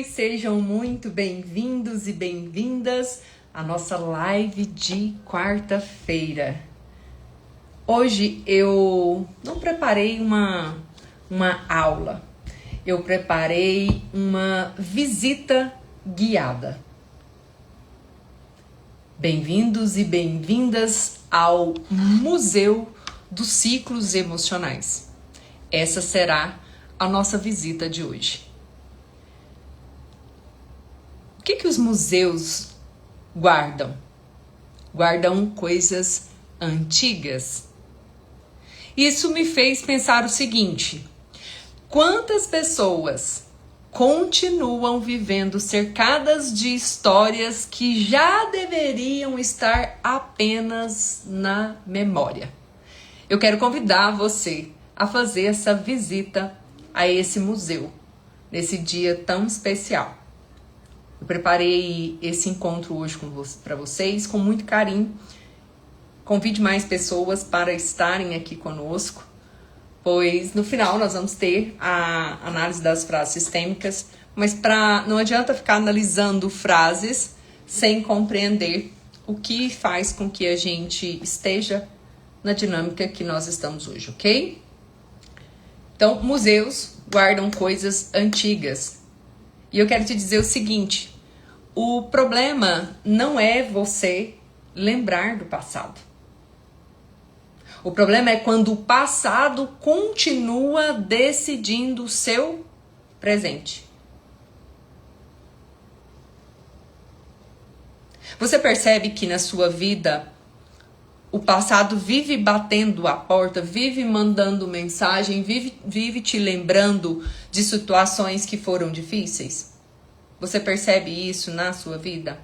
Sejam muito bem-vindos e bem-vindas à nossa live de quarta-feira. Hoje eu não preparei uma aula, eu preparei uma visita guiada. Bem-vindos e bem-vindas ao Museu dos Ciclos Emocionais. Essa será a nossa visita de hoje. O que os museus guardam? Guardam coisas antigas. Isso me fez pensar o seguinte: quantas pessoas continuam vivendo cercadas de histórias que já deveriam estar apenas na memória? Eu quero convidar você a fazer essa visita a esse museu, nesse dia tão especial. Eu preparei esse encontro hoje para vocês com muito carinho. Convide mais pessoas para estarem aqui conosco, pois no final nós vamos ter a análise das frases sistêmicas, mas não adianta ficar analisando frases sem compreender o que faz com que a gente esteja na dinâmica que nós estamos hoje, ok? Então, museus guardam coisas antigas. E eu quero te dizer o seguinte: o problema não é você lembrar do passado. O problema é quando o passado continua decidindo o seu presente. Você percebe que na sua vida o passado vive batendo a porta, vive mandando mensagem, vive te lembrando de situações que foram difíceis? Você percebe isso na sua vida?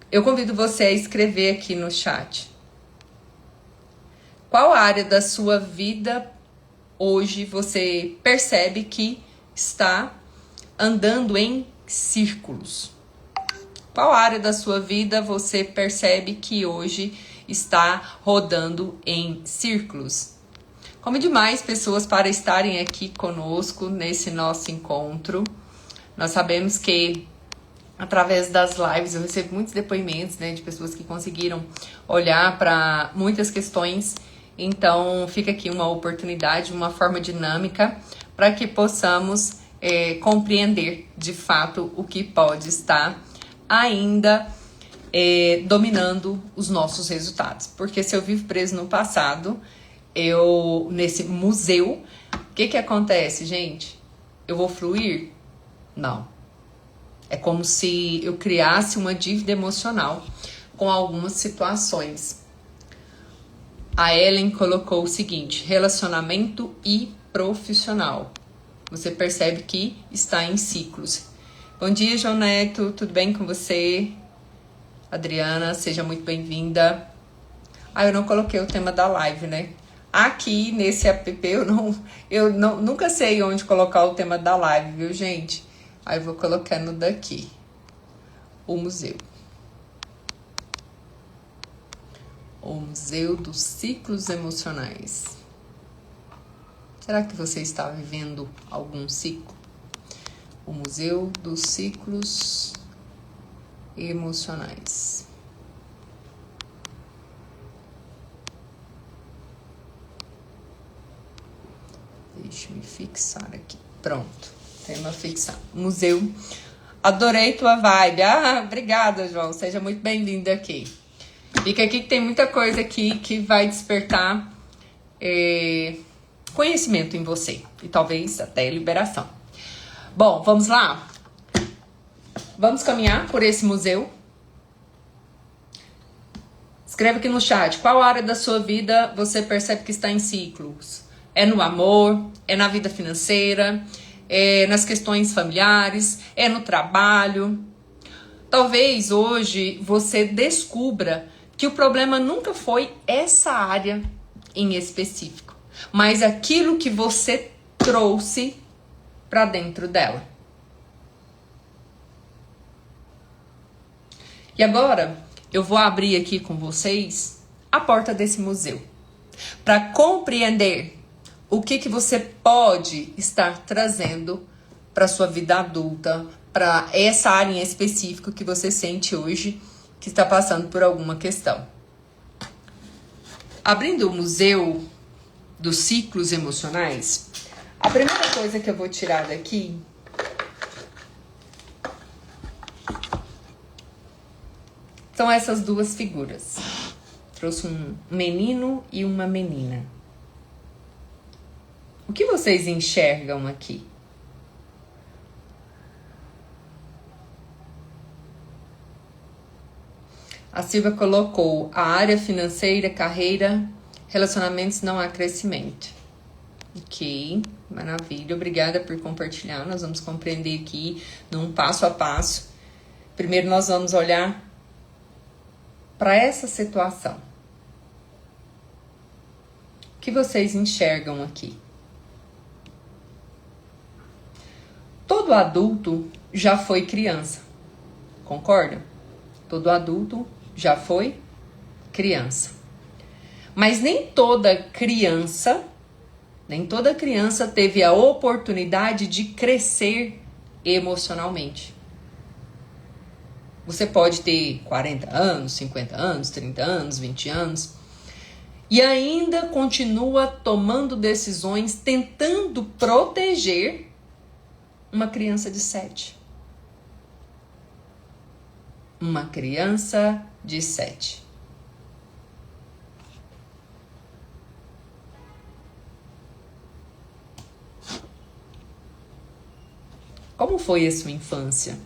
Eu convido você a escrever aqui no chat. Qual área da sua vida hoje você percebe que está andando em círculos? Qual área da sua vida você percebe que hoje está rodando em círculos? Convide mais pessoas para estarem aqui conosco nesse nosso encontro. Nós sabemos que através das lives eu recebo muitos depoimentos, de pessoas que conseguiram olhar para muitas questões. Então fica aqui uma oportunidade, uma forma dinâmica para que possamos compreender de fato o que pode estar ainda dominando os nossos resultados. Porque se eu vivo preso no passado, nesse museu, o que acontece, gente? Eu vou fluir? Não. É como se eu criasse uma dívida emocional com algumas situações. A Ellen colocou o seguinte: relacionamento e profissional. Você percebe que está em ciclos. Bom dia, João Neto, tudo bem com você? Adriana, seja muito bem-vinda. Eu não coloquei o tema da live, né? Aqui nesse app eu nunca sei onde colocar o tema da live, viu, gente? Aí eu vou colocando daqui, o museu. O Museu dos Ciclos Emocionais. Será que você está vivendo algum ciclo? O Museu dos Ciclos Emocionais. Deixa eu me fixar aqui. Pronto. Tema fixado. Museu. Adorei tua vibe. Obrigada, João. Seja muito bem-vindo aqui. Fica aqui que tem muita coisa aqui que vai despertar conhecimento em você. E talvez até liberação. Bom, vamos lá? Vamos caminhar por esse museu? Escreva aqui no chat. Qual área da sua vida você percebe que está em ciclos? É no amor? É na vida financeira? É nas questões familiares? É no trabalho? Talvez hoje você descubra que o problema nunca foi essa área em específico, mas aquilo que você trouxe para dentro dela. E agora eu vou abrir aqui com vocês a porta desse museu para compreender o que você pode estar trazendo para sua vida adulta, para essa área em específico que você sente hoje que está passando por alguma questão. Abrindo o museu dos ciclos emocionais, a primeira coisa que eu vou tirar daqui são essas duas figuras. Trouxe um menino e uma menina. O que vocês enxergam aqui? A Silvia colocou a área financeira, carreira, relacionamentos, não há crescimento. Ok, maravilha. Obrigada por compartilhar. Nós vamos compreender aqui num passo a passo. Primeiro nós vamos olhar para essa situação. O que vocês enxergam aqui? Todo adulto já foi criança. Concorda? Todo adulto já foi criança. Mas nem toda criança teve a oportunidade de crescer emocionalmente. Você pode ter 40 anos, 50 anos, 30 anos, 20 anos e ainda continua tomando decisões tentando proteger uma criança de 7. Uma criança de 7. Como foi a sua infância?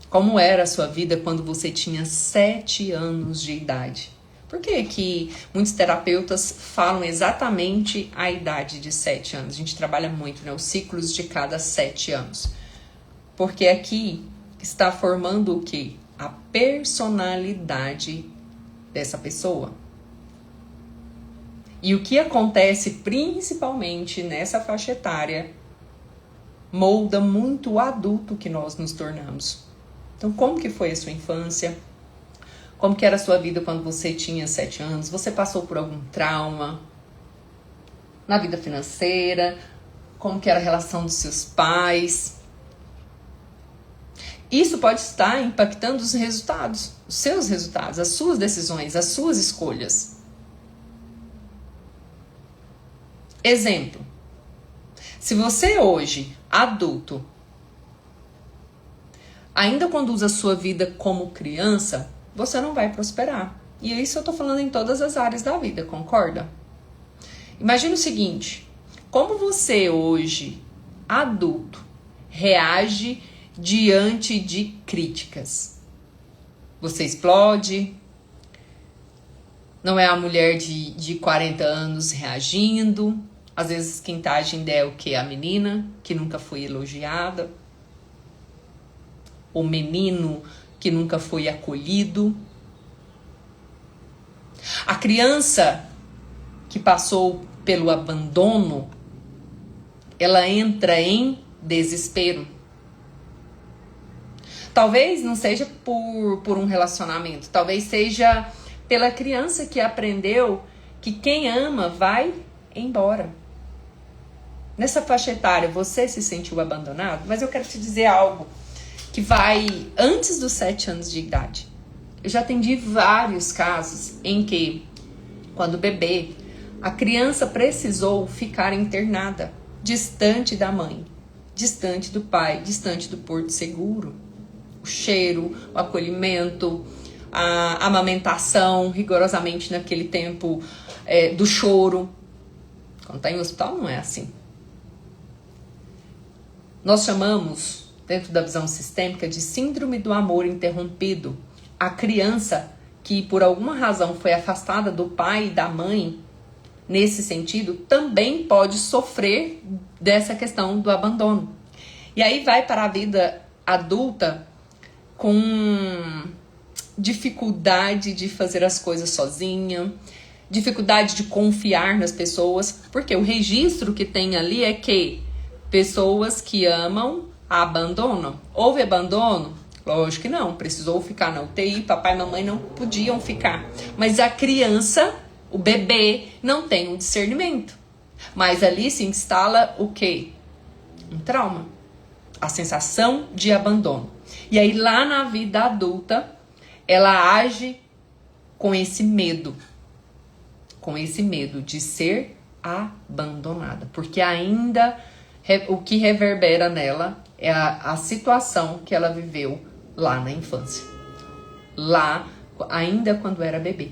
Como era a sua vida quando você tinha 7 anos de idade? Por que muitos terapeutas falam exatamente a idade de 7 anos? A gente trabalha muito, né? Os ciclos de cada 7 anos. Porque aqui está formando o quê? A personalidade dessa pessoa. E o que acontece principalmente nessa faixa etária molda muito o adulto que nós nos tornamos. Então, como que foi a sua infância? Como que era a sua vida quando você tinha 7 anos? Você passou por algum trauma? Na vida financeira? Como que era a relação dos seus pais? Isso pode estar impactando os resultados, os seus resultados, as suas decisões, as suas escolhas. Exemplo. Se você hoje, adulto, ainda conduza a sua vida como criança, você não vai prosperar. E isso eu tô falando em todas as áreas da vida, concorda? Imagina o seguinte, como você hoje, adulto, reage diante de críticas? Você explode? Não é a mulher de 40 anos reagindo? Às vezes quem tá agindo é o quê? A menina que nunca foi elogiada? O menino que nunca foi acolhido? A criança que passou pelo abandono, ela entra em desespero. Talvez não seja por um relacionamento, talvez seja pela criança que aprendeu que quem ama vai embora. Nessa faixa etária, você se sentiu abandonado? Mas eu quero te dizer algo que vai antes dos 7 anos de idade. Eu já atendi vários casos em que, quando bebê, a criança precisou ficar internada, distante da mãe, distante do pai, distante do porto seguro. O cheiro, o acolhimento, a amamentação, rigorosamente naquele tempo do choro. Quando está em hospital não é assim. Nós chamamos, dentro da visão sistêmica, de síndrome do amor interrompido. A criança que por alguma razão foi afastada do pai e da mãe, nesse sentido, também pode sofrer dessa questão do abandono. E aí vai para a vida adulta com dificuldade de fazer as coisas sozinha, dificuldade de confiar nas pessoas, porque o registro que tem ali é que pessoas que amam abandonam. Houve abandono? Lógico que não, precisou ficar na UTI, papai e mamãe não podiam ficar. Mas a criança O bebê não tem um discernimento. Mas ali se instala o quê? Um trauma. A sensação de abandono. E aí lá na vida adulta, ela age com esse medo. Com esse medo de ser abandonada. Porque ainda o que reverbera nela é a situação que ela viveu lá na infância. Lá, ainda quando era bebê.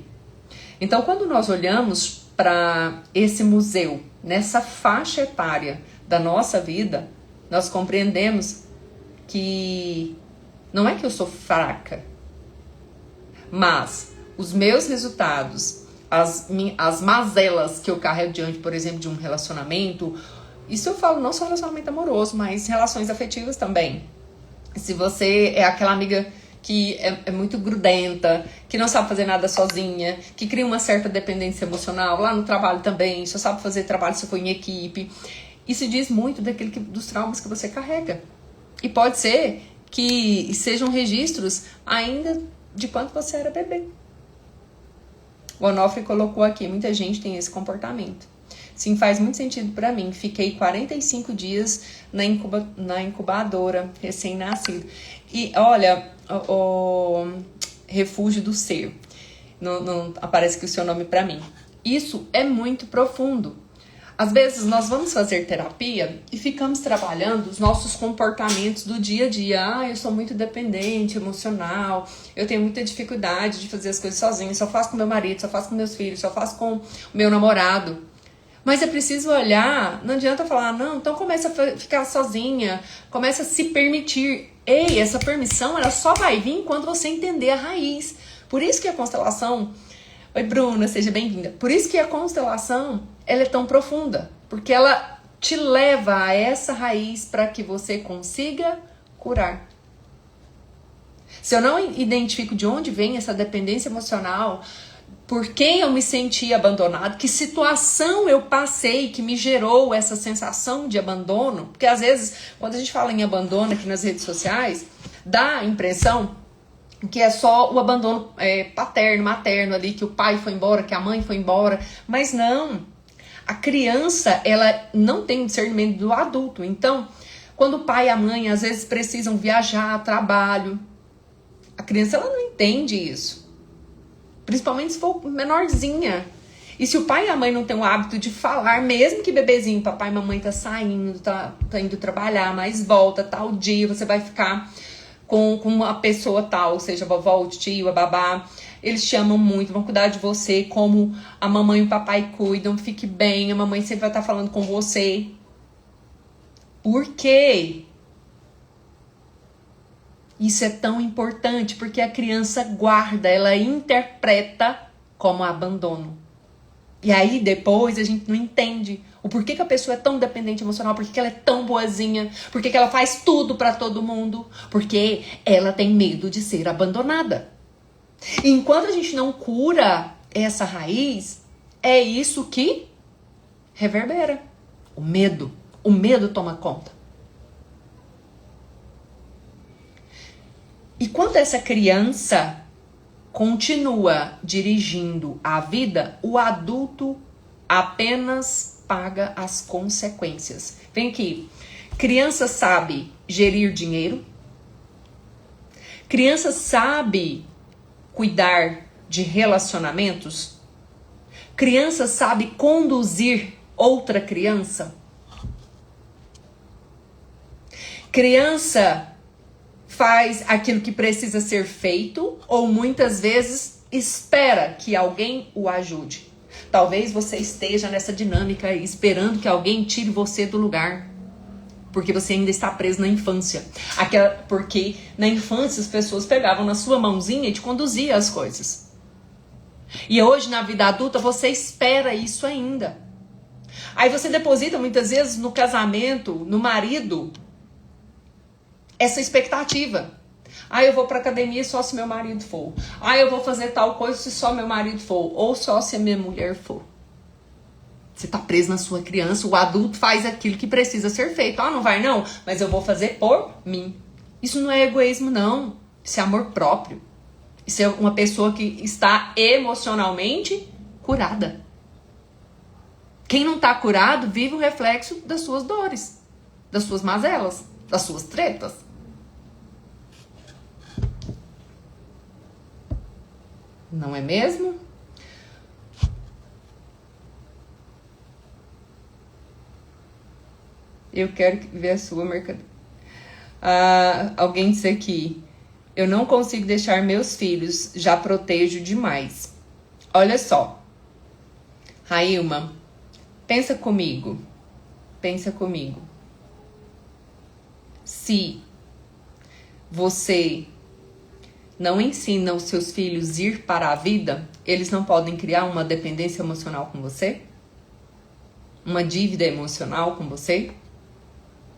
Então, quando nós olhamos para esse museu, nessa faixa etária da nossa vida, nós compreendemos que não é que eu sou fraca, mas os meus resultados, as mazelas que eu carrego diante, por exemplo, de um relacionamento, isso eu falo não só relacionamento amoroso, mas relações afetivas também. Se você é aquela amiga que é muito grudenta, que não sabe fazer nada sozinha, que cria uma certa dependência emocional, lá no trabalho também, só sabe fazer trabalho se for em equipe. Isso diz muito dos traumas que você carrega. E pode ser que sejam registros ainda de quando você era bebê. O Onofre colocou aqui, muita gente tem esse comportamento. Sim, faz muito sentido pra mim. Fiquei 45 dias na incubadora, recém-nascido. E olha, o refúgio do ser. Não aparece aqui o seu nome pra mim. Isso é muito profundo. Às vezes nós vamos fazer terapia e ficamos trabalhando os nossos comportamentos do dia a dia. Eu sou muito dependente, emocional, eu tenho muita dificuldade de fazer as coisas sozinha, só faço com meu marido, só faço com meus filhos, só faço com o meu namorado. Mas é preciso olhar, não adianta falar, não, então começa a ficar sozinha, começa a se permitir. Ei, essa permissão, ela só vai vir quando você entender a raiz. Por isso que a constelação... Oi, Bruna, seja bem-vinda. Por isso que a constelação, ela é tão profunda. Porque ela te leva a essa raiz para que você consiga curar. Se eu não identifico de onde vem essa dependência emocional, por quem eu me senti abandonado, que situação eu passei que me gerou essa sensação de abandono, porque às vezes, quando a gente fala em abandono aqui nas redes sociais, dá a impressão que é só o abandono paterno, materno ali, que o pai foi embora, que a mãe foi embora, mas não. A criança, ela não tem o discernimento do adulto. Então, quando o pai e a mãe às vezes precisam viajar a trabalho, a criança ela não entende isso. Principalmente se for menorzinha. E se o pai e a mãe não têm o hábito de falar, mesmo que bebezinho, papai e mamãe tá saindo, tá indo trabalhar, mas volta tal dia, você vai ficar com uma pessoa tal, seja a vovó, o tio, a babá. Eles te amam muito, vão cuidar de você como a mamãe e o papai cuidam. Fique bem, a mamãe sempre vai estar falando com você. Por quê? Isso é tão importante, porque a criança guarda, ela interpreta como abandono. E aí depois a gente não entende o porquê que a pessoa é tão dependente emocional, porquê que ela é tão boazinha, porquê que ela faz tudo pra todo mundo, porque ela tem medo de ser abandonada. E enquanto a gente não cura essa raiz, é isso que reverbera. O medo toma conta. E quando essa criança continua dirigindo a vida, o adulto apenas paga as consequências. Vem aqui. Criança sabe gerir dinheiro. Criança sabe cuidar de relacionamentos. Criança sabe conduzir outra criança. Criança faz aquilo que precisa ser feito ou muitas vezes espera que alguém o ajude. Talvez você esteja nessa dinâmica aí, esperando que alguém tire você do lugar, porque você ainda está preso na infância. Porque na infância as pessoas pegavam na sua mãozinha e te conduziam as coisas. E hoje na vida adulta você espera isso ainda. Aí você deposita muitas vezes no casamento, no marido, essa expectativa. Eu vou pra academia só se meu marido for. Eu vou fazer tal coisa se só meu marido for. Ou só se a minha mulher for. Você tá preso na sua criança. O adulto faz aquilo que precisa ser feito. Não vai não, mas eu vou fazer por mim. Isso não é egoísmo não. Isso é amor próprio. Isso é uma pessoa que está emocionalmente curada. Quem não tá curado vive o reflexo das suas dores, das suas mazelas, das suas tretas. Não é mesmo? Eu quero ver a sua mercadoria. Alguém disse aqui: eu não consigo deixar meus filhos, já protejo demais. Olha só, Railma, pensa comigo. Se você não ensina os seus filhos a ir para a vida, eles não podem criar uma dependência emocional com você? Uma dívida emocional com você?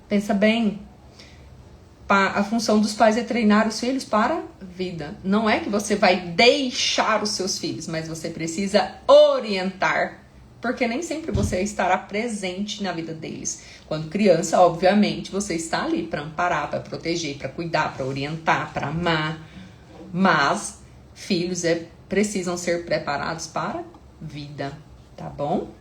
Pensa bem. A função dos pais é treinar os filhos para a vida. Não é que você vai deixar os seus filhos, mas você precisa orientar, porque nem sempre você estará presente na vida deles. Quando criança, obviamente, você está ali para amparar, para proteger, para cuidar, para orientar, para amar. Mas filhos precisam ser preparados para a vida, tá bom?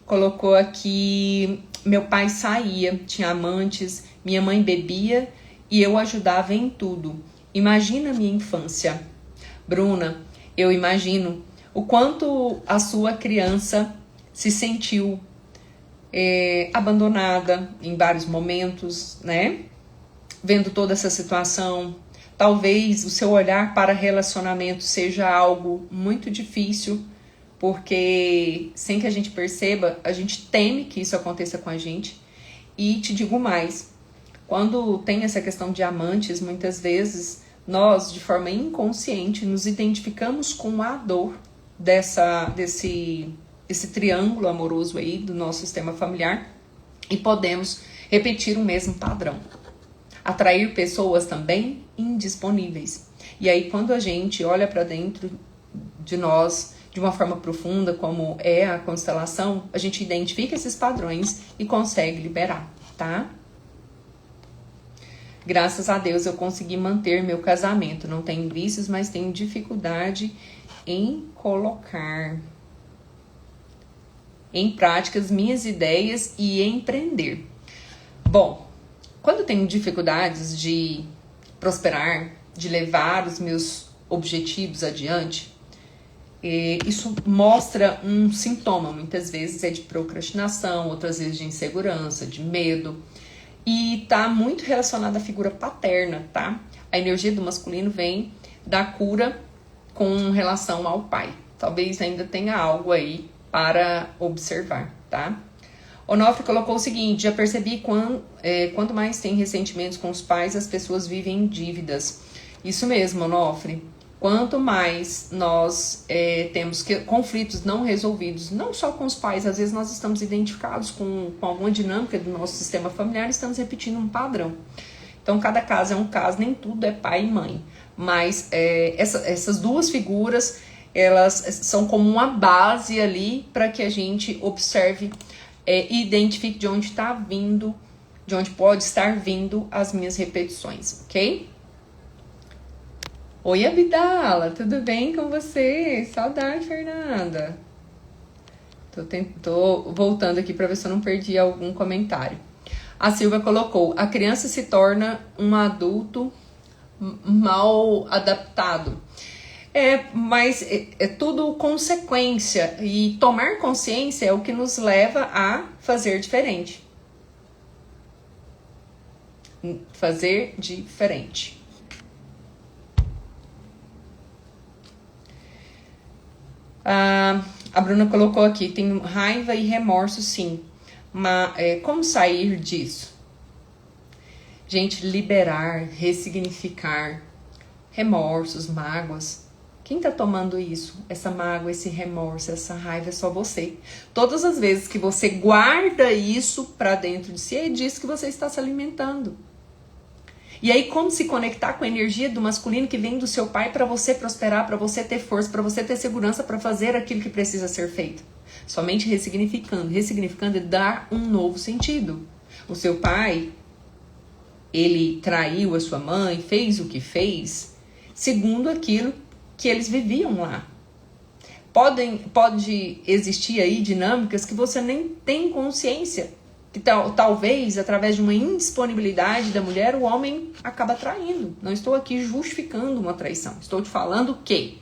Colocou aqui: meu pai saía, tinha amantes, minha mãe bebia e eu ajudava em tudo. Imagina a minha infância. Bruna, eu imagino o quanto a sua criança se sentiu abandonada em vários momentos, né? Vendo toda essa situação. Talvez o seu olhar para relacionamento seja algo muito difícil, porque sem que a gente perceba, a gente teme que isso aconteça com a gente. E te digo mais, quando tem essa questão de amantes, muitas vezes nós, de forma inconsciente, nos identificamos com a dor desse triângulo amoroso aí do nosso sistema familiar e podemos repetir o mesmo padrão. Atrair pessoas também indisponíveis. E aí, quando a gente olha para dentro de nós de uma forma profunda, como é a constelação, a gente identifica esses padrões e consegue liberar, tá? Graças a Deus eu consegui manter meu casamento. Não tenho vícios, mas tenho dificuldade em colocar em prática as minhas ideias e empreender. Bom, quando eu tenho dificuldades de prosperar, de levar os meus objetivos adiante, isso mostra um sintoma. Muitas vezes é de procrastinação, outras vezes de insegurança, de medo. E tá muito relacionado à figura paterna, tá? A energia do masculino vem da cura com relação ao pai. Talvez ainda tenha algo aí para observar, tá? Onofre colocou o seguinte: já percebi quanto mais tem ressentimentos com os pais, as pessoas vivem em dívidas. Isso mesmo, Onofre. Quanto mais nós temos conflitos não resolvidos, não só com os pais, às vezes nós estamos identificados com alguma dinâmica do nosso sistema familiar e estamos repetindo um padrão. Então, cada caso é um caso, nem tudo é pai e mãe. Mas essas duas figuras, elas são como uma base ali para que a gente observe e identifique de onde está vindo, de onde pode estar vindo as minhas repetições, ok? Oi, Abdala, tudo bem com você? Saudade, Fernanda. Tô voltando aqui para ver se eu não perdi algum comentário. A Silvia colocou: a criança se torna um adulto mal adaptado. Mas é tudo consequência. E tomar consciência é o que nos leva a fazer diferente. Fazer diferente. A Bruna colocou aqui: tem raiva e remorso, sim. Mas como sair disso? Gente, liberar, ressignificar remorsos, mágoas. Quem tá tomando isso? Essa mágoa, esse remorso, essa raiva é só você. Todas as vezes que você guarda isso pra dentro de si, é disso que você está se alimentando. E aí, como se conectar com a energia do masculino que vem do seu pai para você prosperar, para você ter força, para você ter segurança para fazer aquilo que precisa ser feito? Somente ressignificando. Ressignificando é dar um novo sentido. O seu pai, ele traiu a sua mãe, fez o que fez. segundo aquilo que eles viviam lá. Pode existir aí dinâmicas que você nem tem consciência, que talvez através de uma indisponibilidade da mulher o homem acaba traindo. Não estou aqui justificando uma traição, estou te falando que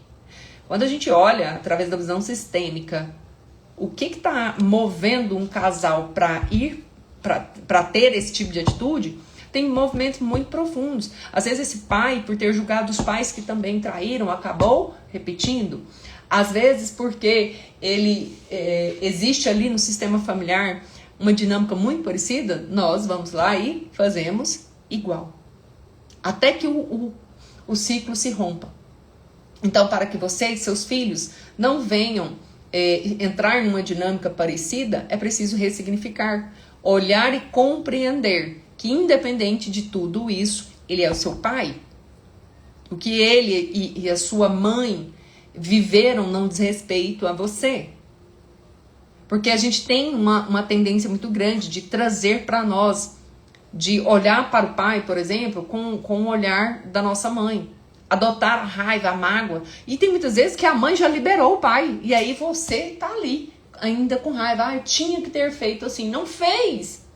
quando a gente olha através da visão sistêmica, o que está movendo um casal para ter esse tipo de atitude, tem movimentos muito profundos. Às vezes esse pai, por ter julgado os pais que também traíram, acabou repetindo. Às vezes porque ele existe ali no sistema familiar uma dinâmica muito parecida, nós vamos lá e fazemos igual. Até que o ciclo se rompa. Então, para que você e seus filhos não venham entrar numa dinâmica parecida, é preciso ressignificar, olhar e compreender que, independente de tudo isso, ele é o seu pai. O que ele e a sua mãe viveram não diz respeito a você. Porque a gente tem uma tendência muito grande de trazer para nós, de olhar para o pai, por exemplo, com o olhar da nossa mãe. Adotar a raiva, a mágoa. E tem muitas vezes que a mãe já liberou o pai. E aí você tá ali, ainda com raiva. Eu tinha que ter feito assim. Não fez.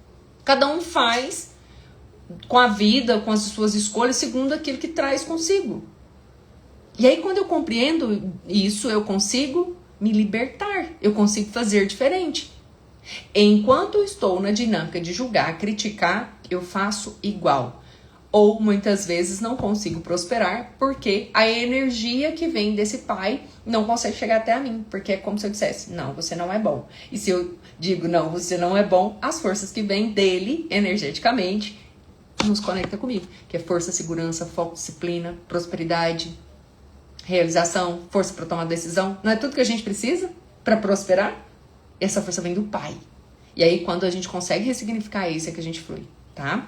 Cada um faz com a vida, com as suas escolhas, segundo aquilo que traz consigo. E aí quando eu compreendo isso, eu consigo me libertar. Eu consigo fazer diferente. Enquanto eu estou na dinâmica de julgar, criticar, eu faço igual. Ou muitas vezes não consigo prosperar porque a energia que vem desse pai não consegue chegar até a mim. Porque é como se eu dissesse, não, você não é bom. E se eu digo, não, você não é bom, as forças que vêm dele, energeticamente, nos conecta comigo. Que é força, segurança, foco, disciplina, prosperidade, realização, força para tomar decisão. Não é tudo que a gente precisa para prosperar? Essa força vem do pai. E aí quando a gente consegue ressignificar isso é que a gente flui, tá?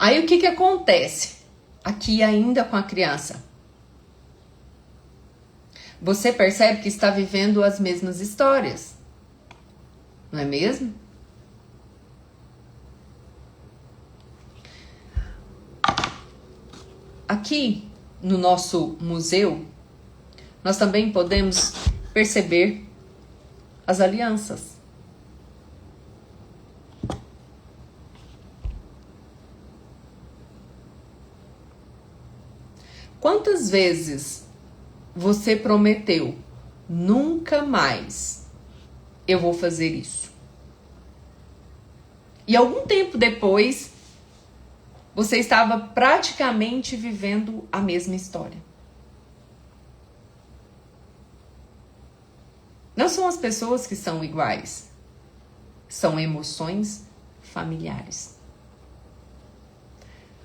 Aí o que acontece aqui ainda com a criança? Você percebe que está vivendo as mesmas histórias, não é mesmo? Aqui no nosso museu, nós também podemos perceber as alianças. Quantas vezes você prometeu, nunca mais eu vou fazer isso? E algum tempo depois, você estava praticamente vivendo a mesma história. Não são as pessoas que são iguais, são emoções familiares.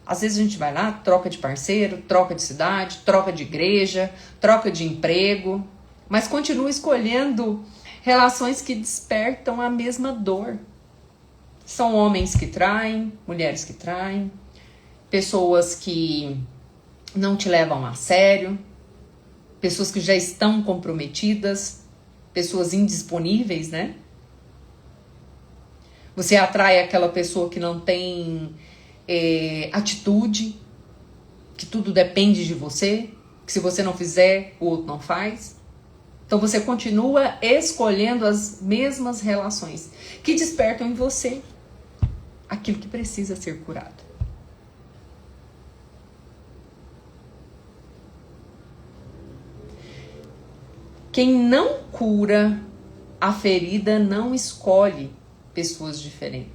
Às vezes a gente vai lá, troca de parceiro, troca de cidade, troca de igreja, troca de emprego, mas continua escolhendo relações que despertam a mesma dor. São homens que traem, mulheres que traem, pessoas que não te levam a sério, pessoas que já estão comprometidas, pessoas indisponíveis, né? Você atrai aquela pessoa que não tem atitude, que tudo depende de você, que se você não fizer, o outro não faz. Então você continua escolhendo as mesmas relações que despertam em você aquilo que precisa ser curado. Quem não cura a ferida não escolhe pessoas diferentes.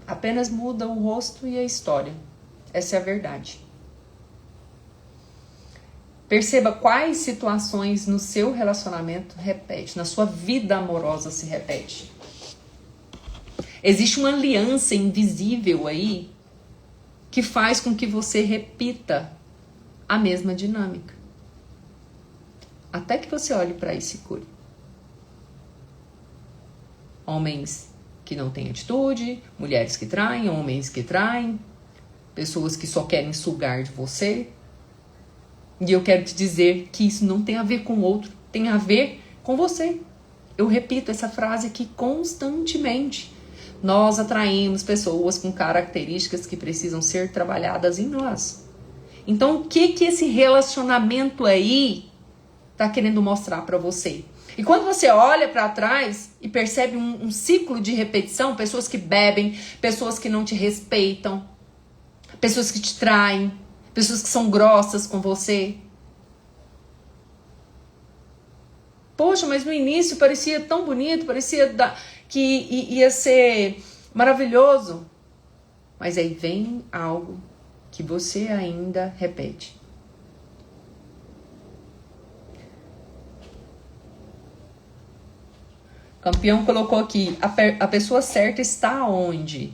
Apenas muda o rosto e a história. Essa é a verdade. Perceba quais situações no seu relacionamento repete, na sua vida amorosa se repete. Existe uma aliança invisível aí que faz com que você repita a mesma dinâmica. Até que você olhe para isso e cure. Homens que não têm atitude, mulheres que traem, homens que traem, pessoas que só querem sugar de você. E eu quero te dizer que isso não tem a ver com o outro, tem a ver com você. Eu repito essa frase aqui constantemente. Nós atraímos pessoas com características que precisam ser trabalhadas em nós. Então, o que esse relacionamento aí tá querendo mostrar para você? E quando você olha para trás e percebe um ciclo de repetição, pessoas que bebem, pessoas que não te respeitam, pessoas que te traem, pessoas que são grossas com você. Poxa, mas no início parecia tão bonito, parecia que ia ser maravilhoso. Mas aí vem algo que você ainda repete. Campeão colocou aqui, a pessoa certa está onde?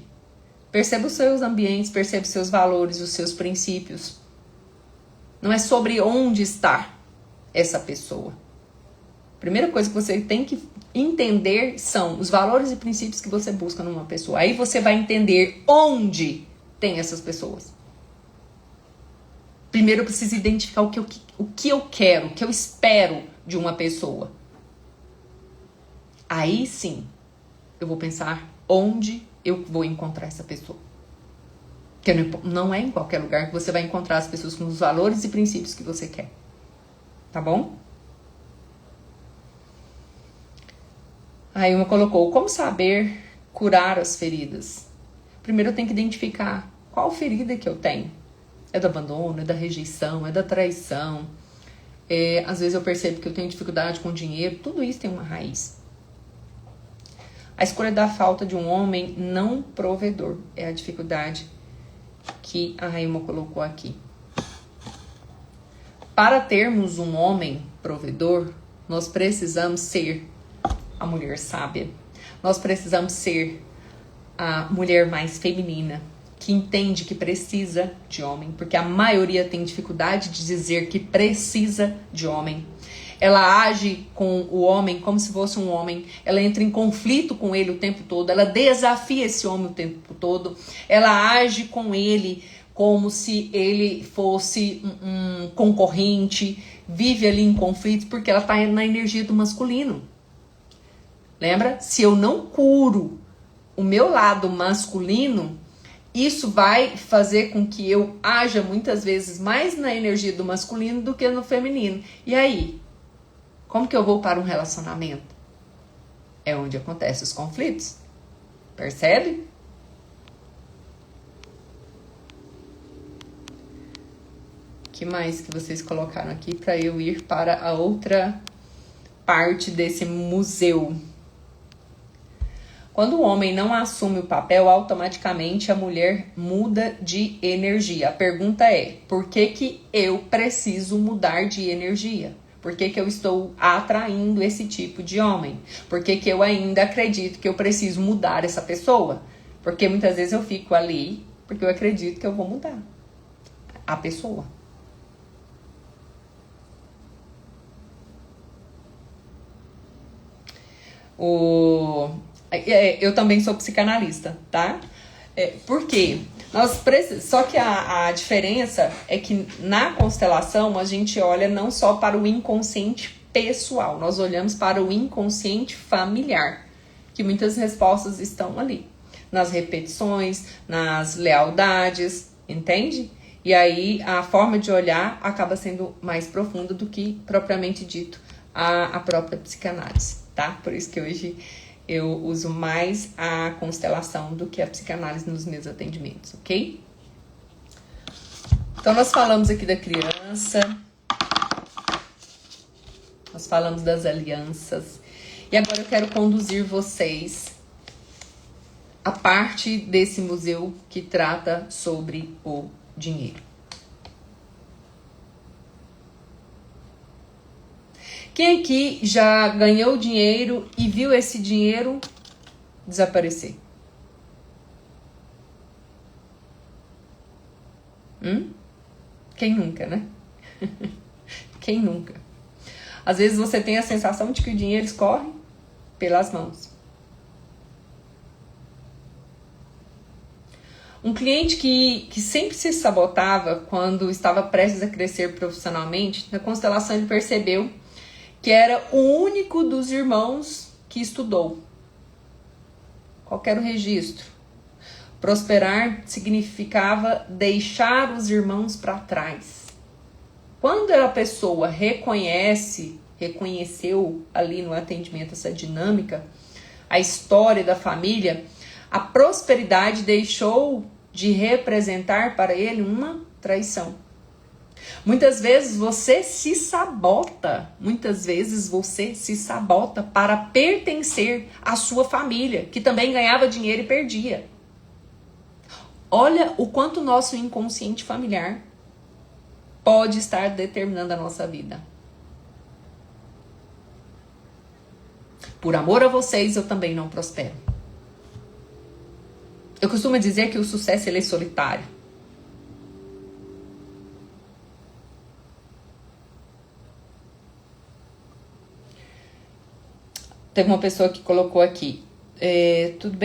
Perceba os seus ambientes, perceba os seus valores, os seus princípios. Não é sobre onde está essa pessoa. A primeira coisa que você tem que entender são os valores e princípios que você busca numa pessoa. Aí você vai entender onde tem essas pessoas. Primeiro eu preciso identificar o que eu quero, o que eu espero de uma pessoa. Aí sim, eu vou pensar onde eu vou encontrar essa pessoa. Porque não é em qualquer lugar que você vai encontrar as pessoas com os valores e princípios que você quer. Tá bom? Aí uma colocou, como saber curar as feridas? Primeiro eu tenho que identificar qual ferida que eu tenho. É do abandono, é da rejeição, é da traição. Às vezes eu percebo que eu tenho dificuldade com dinheiro. Tudo isso tem uma raiz. A escolha da falta de um homem não provedor é a dificuldade que a Raima colocou aqui. Para termos um homem provedor, nós precisamos ser a mulher sábia. Nós precisamos ser a mulher mais feminina, que entende que precisa de homem, porque a maioria tem dificuldade de dizer que precisa de homem. Ela age com o homem como se fosse um homem. Ela entra em conflito com ele o tempo todo. Ela desafia esse homem o tempo todo. Ela age com ele como se ele fosse um concorrente. Vive ali em conflito porque ela está na energia do masculino. Lembra? Se eu não curo o meu lado masculino, isso vai fazer com que eu haja muitas vezes mais na energia do masculino do que no feminino. E aí? Como que eu vou para um relacionamento? É onde acontecem os conflitos. Percebe? O que mais que vocês colocaram aqui para eu ir para a outra parte desse museu? Quando o homem não assume o papel, automaticamente a mulher muda de energia. A pergunta é, por que eu preciso mudar de energia? Por que eu estou atraindo esse tipo de homem? Por que eu ainda acredito que eu preciso mudar essa pessoa? Porque muitas vezes eu fico ali porque eu acredito que eu vou mudar a pessoa. Eu também sou psicanalista, tá? Por quê? Só que a diferença é que na constelação a gente olha não só para o inconsciente pessoal, nós olhamos para o inconsciente familiar, que muitas respostas estão ali, nas repetições, nas lealdades, entende? E aí a forma de olhar acaba sendo mais profunda do que propriamente dito a própria psicanálise, tá? Por isso que hoje eu uso mais a constelação do que a psicanálise nos meus atendimentos, ok? Então, nós falamos aqui da criança. Nós falamos das alianças. E agora eu quero conduzir vocês a parte desse museu que trata sobre o dinheiro. Quem aqui já ganhou dinheiro e viu esse dinheiro desaparecer? Quem nunca, né? Quem nunca? Às vezes você tem a sensação de que o dinheiro escorre pelas mãos. Um cliente que sempre se sabotava quando estava prestes a crescer profissionalmente, na constelação ele percebeu que era o único dos irmãos que estudou. Qual que era o registro? Prosperar significava deixar os irmãos para trás. Quando a pessoa reconheceu ali no atendimento essa dinâmica, a história da família, a prosperidade deixou de representar para ele uma traição. Muitas vezes você se sabota para pertencer à sua família, que também ganhava dinheiro e perdia. Olha o quanto o nosso inconsciente familiar pode estar determinando a nossa vida. Por amor a vocês, eu também não prospero. Eu costumo dizer que o sucesso ele é solitário. Teve uma pessoa que colocou aqui, tudo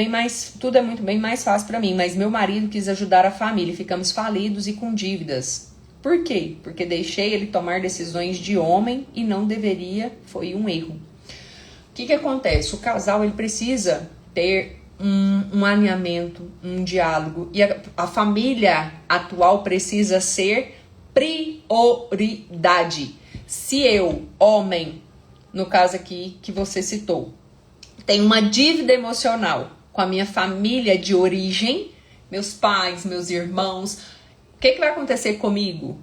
é muito bem mais fácil para mim, mas meu marido quis ajudar a família, ficamos falidos e com dívidas. Por quê? Porque deixei ele tomar decisões de homem e não deveria, foi um erro. O que acontece? O casal ele precisa ter um alinhamento, um diálogo, e a família atual precisa ser prioridade. Se eu, homem, no caso aqui que você citou, tenho uma dívida emocional com a minha família de origem, meus pais, meus irmãos, o que vai acontecer comigo?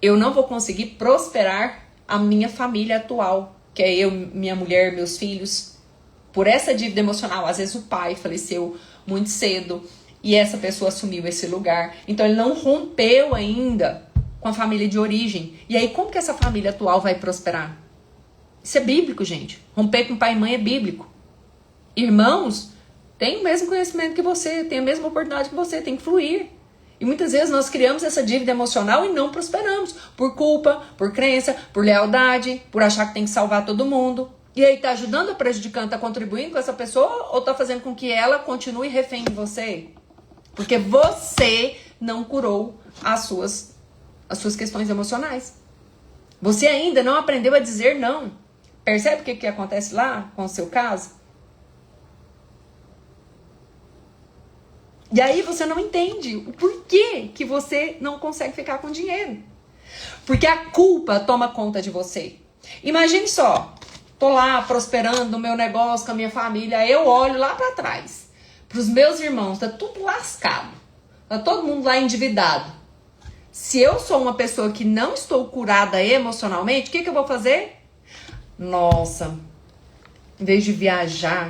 Eu não vou conseguir prosperar a minha família atual, que é eu, minha mulher, meus filhos, por essa dívida emocional. Às vezes o pai faleceu muito cedo e essa pessoa assumiu esse lugar. Então ele não rompeu ainda com a família de origem. E aí como que essa família atual vai prosperar? Isso é bíblico, gente. Romper com pai e mãe é bíblico. Irmãos têm o mesmo conhecimento que você, têm a mesma oportunidade que você, tem que fluir. E muitas vezes nós criamos essa dívida emocional e não prosperamos. Por culpa, por crença, por lealdade, por achar que tem que salvar todo mundo. E aí tá ajudando ou prejudicando? Tá contribuindo com essa pessoa ou tá fazendo com que ela continue refém de você? Porque você não curou as suas questões emocionais. Você ainda não aprendeu a dizer não. Percebe o que acontece lá com o seu caso? E aí você não entende o porquê que você não consegue ficar com dinheiro. Porque a culpa toma conta de você. Imagine só, tô lá prosperando no meu negócio com a minha família, eu olho lá para trás, pros meus irmãos, tá tudo lascado, tá todo mundo lá endividado. Se eu sou uma pessoa que não estou curada emocionalmente, o que eu vou fazer? Nossa, em vez de viajar,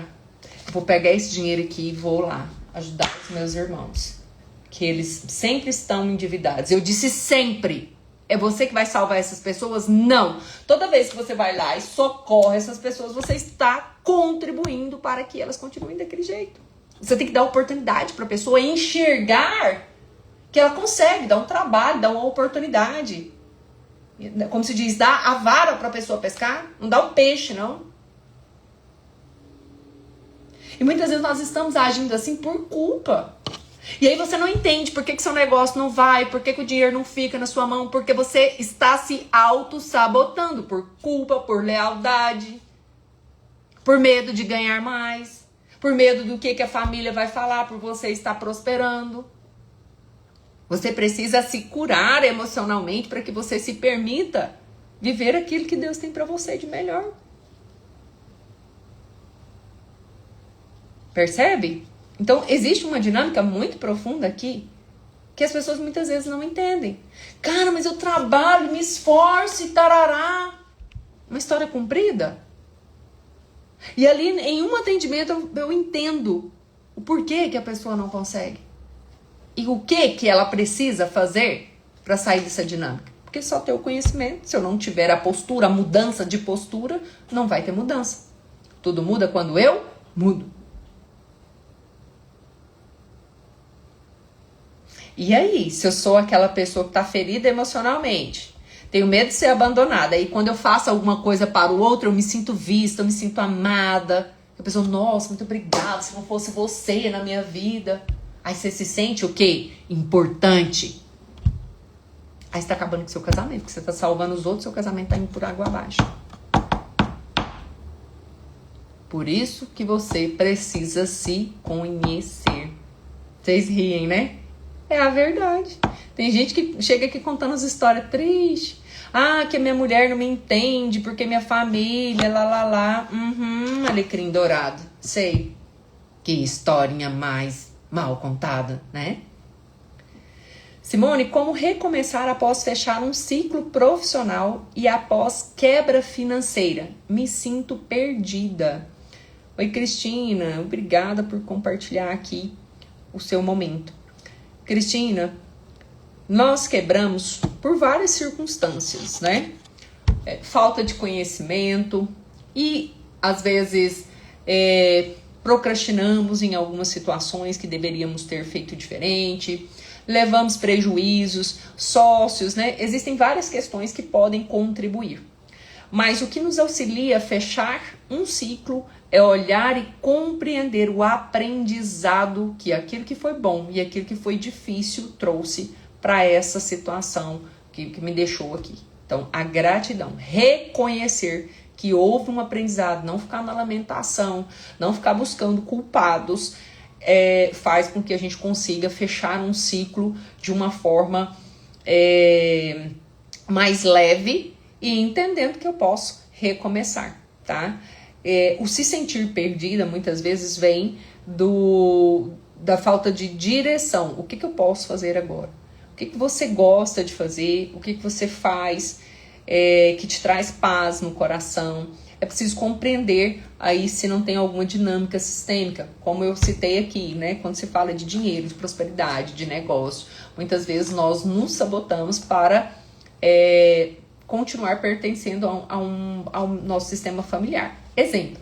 eu vou pegar esse dinheiro aqui e vou lá ajudar os meus irmãos, que eles sempre estão endividados. Eu disse sempre. É você que vai salvar essas pessoas? Não. Toda vez que você vai lá e socorre essas pessoas, você está contribuindo para que elas continuem daquele jeito. Você tem que dar oportunidade para a pessoa enxergar que ela consegue, dar um trabalho, dar uma oportunidade. Como se diz, dá a vara para a pessoa pescar, não dá o peixe, não. E muitas vezes nós estamos agindo assim por culpa. E aí você não entende por que seu negócio não vai, por que o dinheiro não fica na sua mão, porque você está se auto-sabotando por culpa, por lealdade, por medo de ganhar mais, por medo do que a família vai falar por você estar prosperando. Você precisa se curar emocionalmente para que você se permita viver aquilo que Deus tem para você de melhor. Percebe? Então, existe uma dinâmica muito profunda aqui que as pessoas muitas vezes não entendem. Cara, mas eu trabalho, me esforço e tarará. Uma história comprida. E ali, em um atendimento, eu entendo o porquê que a pessoa não consegue. E o que ela precisa fazer para sair dessa dinâmica. Porque só ter o conhecimento, se eu não tiver a postura, a mudança de postura, não vai ter mudança. Tudo muda quando eu mudo. E aí, se eu sou aquela pessoa que está ferida emocionalmente, tenho medo de ser abandonada, aí quando eu faço alguma coisa para o outro, eu me sinto vista, eu me sinto amada. A pessoa, nossa, muito obrigada, se não fosse você na minha vida. Aí você se sente o quê? Importante. Aí você está acabando com o seu casamento, porque você está salvando os outros, seu casamento está indo por água abaixo. Por isso que você precisa se conhecer. Vocês riem, né? É a verdade. Tem gente que chega aqui contando as histórias tristes. Ah, que a minha mulher não me entende, porque minha família, lá. Alecrim dourado. Sei. Que historinha mais mal contada, né? Simone, como recomeçar após fechar um ciclo profissional e após quebra financeira? Me sinto perdida. Oi, Cristina. Obrigada por compartilhar aqui o seu momento. Cristina, nós quebramos por várias circunstâncias, né? Falta de conhecimento e, às vezes, procrastinamos em algumas situações que deveríamos ter feito diferente, levamos prejuízos, sócios, né? Existem várias questões que podem contribuir. Mas o que nos auxilia a fechar um ciclo é olhar e compreender o aprendizado que aquilo que foi bom e aquilo que foi difícil trouxe para essa situação que me deixou aqui. Então, a gratidão, reconhecer que houve um aprendizado, não ficar na lamentação, não ficar buscando culpados, faz com que a gente consiga fechar um ciclo de uma forma mais leve e entendendo que eu posso recomeçar, tá? O se sentir perdida muitas vezes vem da falta de direção. O que eu posso fazer agora? O que você gosta de fazer? O que você faz que te traz paz no coração? É preciso compreender aí se não tem alguma dinâmica sistêmica, como eu citei aqui, né? Quando se fala de dinheiro, de prosperidade, de negócio, muitas vezes nós nos sabotamos para continuar pertencendo ao nosso sistema familiar. Exemplo,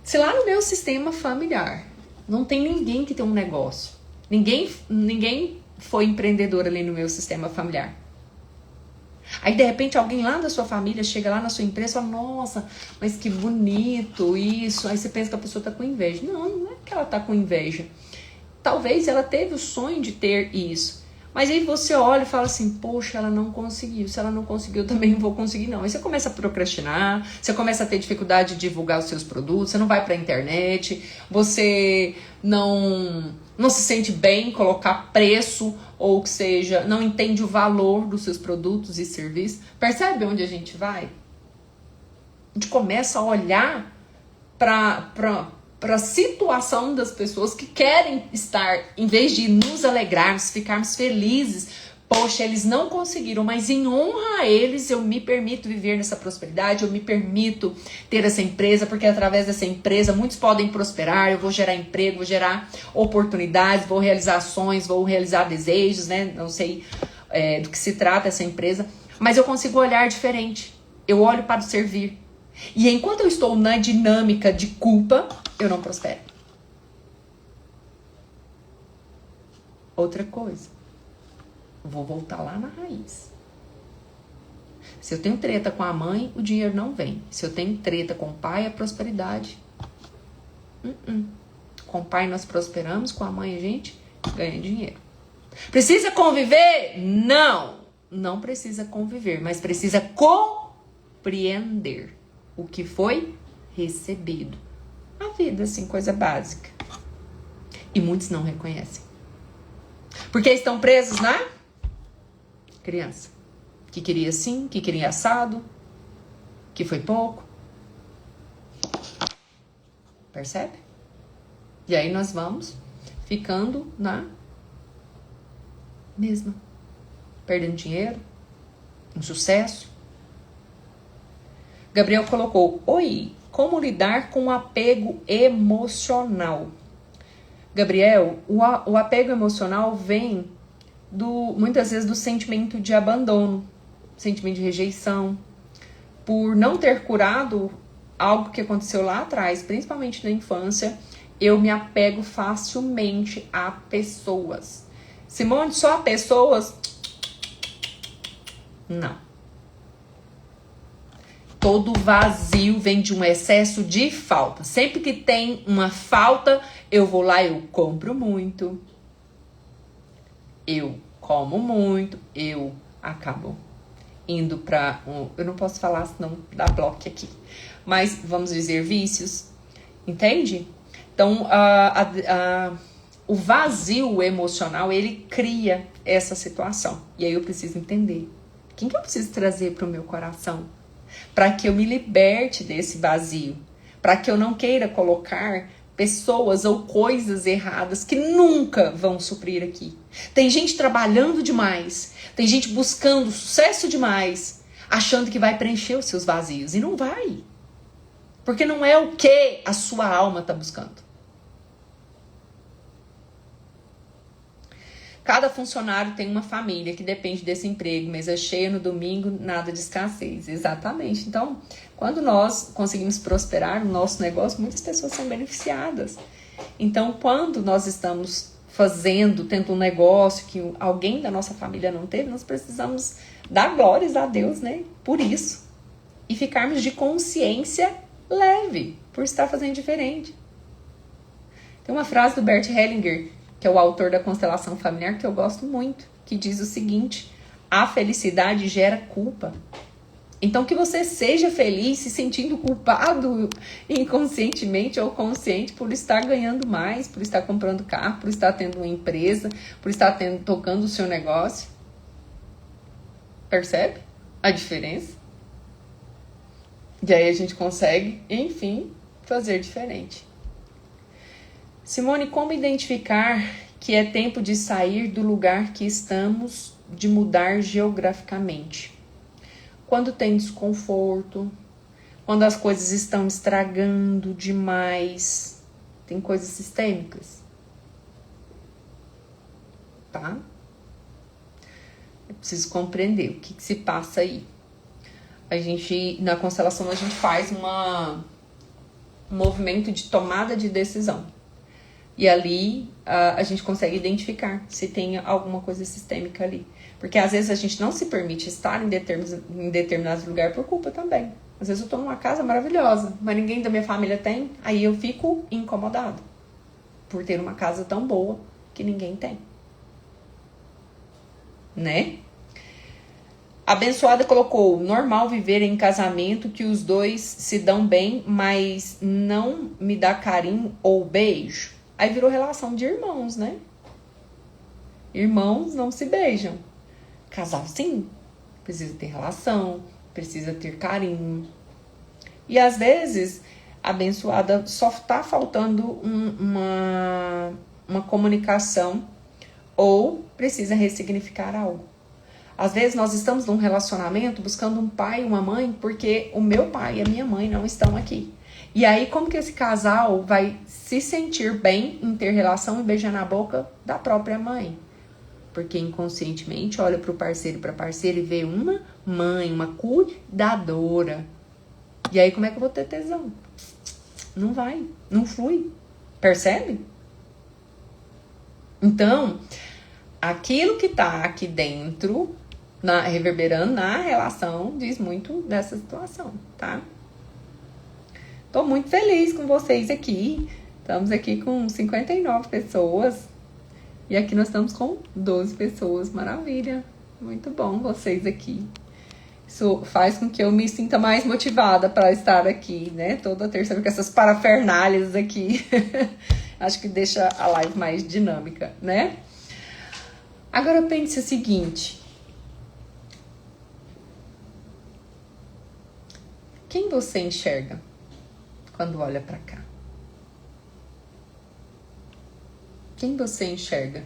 se lá no meu sistema familiar não tem ninguém que tem um negócio, ninguém foi empreendedor ali no meu sistema familiar. Aí, de repente, alguém lá da sua família chega lá na sua empresa e fala, nossa, mas que bonito isso. Aí você pensa que a pessoa tá com inveja. Não é que ela tá com inveja. Talvez ela teve o sonho de ter isso. Mas aí você olha e fala assim, poxa, ela não conseguiu. Se ela não conseguiu, eu também não vou conseguir, não. Aí você começa a procrastinar, você começa a ter dificuldade de divulgar os seus produtos, você não vai pra internet, você não se sente bem em colocar preço, ou que seja, não entende o valor dos seus produtos e serviços. Percebe onde a gente vai? A gente começa a olhar para a situação das pessoas que querem estar, em vez de nos alegrarmos, ficarmos felizes. Poxa, eles não conseguiram, mas em honra a eles eu me permito viver nessa prosperidade, eu me permito ter essa empresa, porque através dessa empresa muitos podem prosperar, eu vou gerar emprego, vou gerar oportunidades, vou realizar ações, vou realizar desejos, né? Não sei do que se trata essa empresa, mas eu consigo olhar diferente, eu olho para o servir. E enquanto eu estou na dinâmica de culpa, eu não prospero. Outra coisa. Vou voltar lá na raiz. Se eu tenho treta com a mãe, o dinheiro não vem. Se eu tenho treta com o pai, a prosperidade. Com o pai nós prosperamos, com a mãe a gente ganha dinheiro. Precisa conviver? Não precisa conviver, mas precisa compreender o que foi recebido. A vida, assim, coisa básica. E muitos não reconhecem. Porque estão presos na criança. Que queria assim, que queria assado, que foi pouco. Percebe? E aí nós vamos ficando na mesma. Perdendo dinheiro, insucesso. Gabriel colocou, oi, como lidar com o apego emocional? Gabriel, o apego emocional vem muitas vezes do sentimento de abandono, sentimento de rejeição, por não ter curado algo que aconteceu lá atrás, principalmente na infância, eu me apego facilmente a pessoas. Simone, só a pessoas? Não. Todo vazio vem de um excesso de falta. Sempre que tem uma falta, eu vou lá, eu compro muito, eu como muito, eu acabo indo para eu não posso falar senão dá bloco aqui, mas vamos dizer vícios, Entende? Então, o vazio emocional, ele cria essa situação. E aí eu preciso entender. Quem que eu preciso trazer para o meu coração? Para que eu me liberte desse vazio. Para que eu não queira colocar pessoas ou coisas erradas que nunca vão suprir aqui. Tem gente trabalhando demais. Tem gente buscando sucesso demais. Achando que vai preencher os seus vazios. E não vai. Porque não é o que a sua alma está buscando. Cada funcionário tem uma família que depende desse emprego, mesa cheia no domingo, nada de escassez. Exatamente. Então, quando nós conseguimos prosperar no nosso negócio, muitas pessoas são beneficiadas. Então, quando nós estamos tendo um negócio que alguém da nossa família não teve, nós precisamos dar glórias a Deus, né? Por isso. E ficarmos de consciência leve, por estar fazendo diferente. Tem uma frase do Bert Hellinger, que é o autor da Constelação Familiar, que eu gosto muito, que diz o seguinte: a felicidade gera culpa. Então, que você seja feliz se sentindo culpado inconscientemente ou consciente por estar ganhando mais, por estar comprando carro, por estar tendo uma empresa, por estar tocando o seu negócio. Percebe a diferença? E aí a gente consegue, enfim, fazer diferente. Simone, como identificar que é tempo de sair do lugar que estamos, de mudar geograficamente? Quando tem desconforto, quando as coisas estão estragando demais, tem coisas sistêmicas, tá? Eu preciso compreender o que se passa aí. Na constelação, a gente faz um movimento de tomada de decisão. E ali a gente consegue identificar se tem alguma coisa sistêmica ali. Porque às vezes a gente não se permite estar em determinados lugares por culpa também. Às vezes eu tô numa casa maravilhosa, mas ninguém da minha família tem. Aí eu fico incomodado por ter uma casa tão boa que ninguém tem. Né? A abençoada colocou: normal viver em casamento que os dois se dão bem, mas não me dá carinho ou beijo. Aí virou relação de irmãos, né? Irmãos não se beijam. Casal, sim. Precisa ter relação, precisa ter carinho. E às vezes, a abençoada só tá faltando uma comunicação ou precisa ressignificar algo. Às vezes nós estamos num relacionamento buscando um pai e uma mãe porque o meu pai e a minha mãe não estão aqui. E aí, como que esse casal vai se sentir bem em ter relação e beijar na boca da própria mãe? Porque inconscientemente olha para o parceiro e para a parceira e vê uma mãe, uma cuidadora. E aí, como é que eu vou ter tesão? Não vai, não flui. Percebe? Então, aquilo que tá aqui dentro, reverberando na relação, diz muito dessa situação, tá? Tô muito feliz com vocês aqui. Estamos aqui com 59 pessoas. E aqui nós estamos com 12 pessoas. Maravilha. Muito bom vocês aqui. Isso faz com que eu me sinta mais motivada para estar aqui, né? Toda terça com essas parafernálias aqui. Acho que deixa a live mais dinâmica, né? Agora pense o seguinte. Quem você enxerga quando olha para cá? Quem você enxerga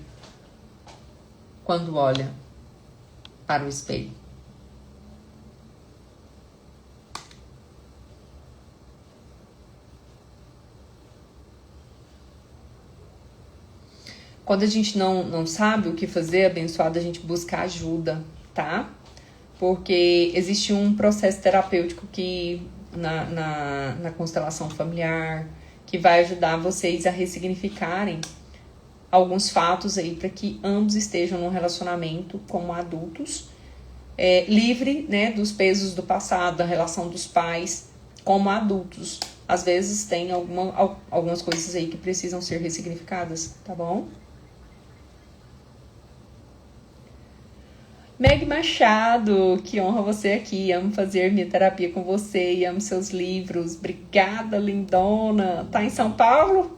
quando olha para o espelho? Quando a gente não sabe o que fazer, abençoado, a gente busca ajuda, tá? Porque existe um processo terapêutico que na constelação familiar que vai ajudar vocês a ressignificarem alguns fatos aí para que ambos estejam num relacionamento como adultos, livre, né, dos pesos do passado, da relação dos pais como adultos. Às vezes tem algumas coisas aí que precisam ser ressignificadas, tá bom? Meg Machado, que honra você aqui. Amo fazer minha terapia com você e amo seus livros. Obrigada, lindona. Tá em São Paulo?